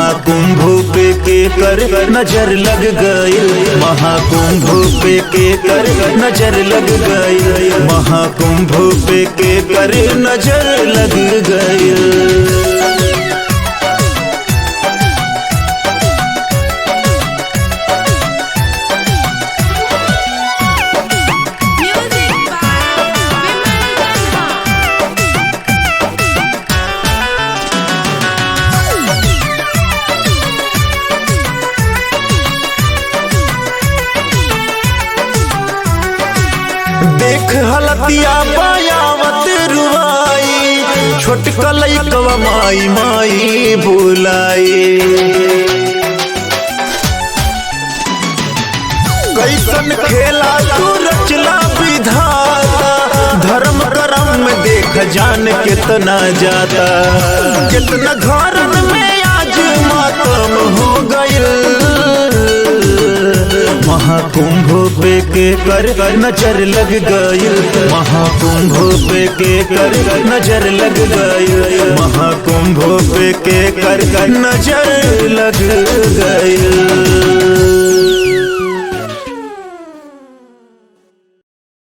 महाकुंभ पे के कर नजर लग गई, महाकुंभ पे के कर नजर लग गई, महाकुंभ पे के कर नजर लग गई। देख हलतिया पायावत रुआई, छोटका लइकवा माई माई बुलाई। कैसन खेला तू रचला विधाता, धर्म करम में देख जान कितना जाता, कितना घरन में आज मातम हो गइल। महाकुंभ पे के कर नजर लग गई, महाकुंभ पे के कर नजर लग गई, महाकुंभ पे के कर नजर लग गई।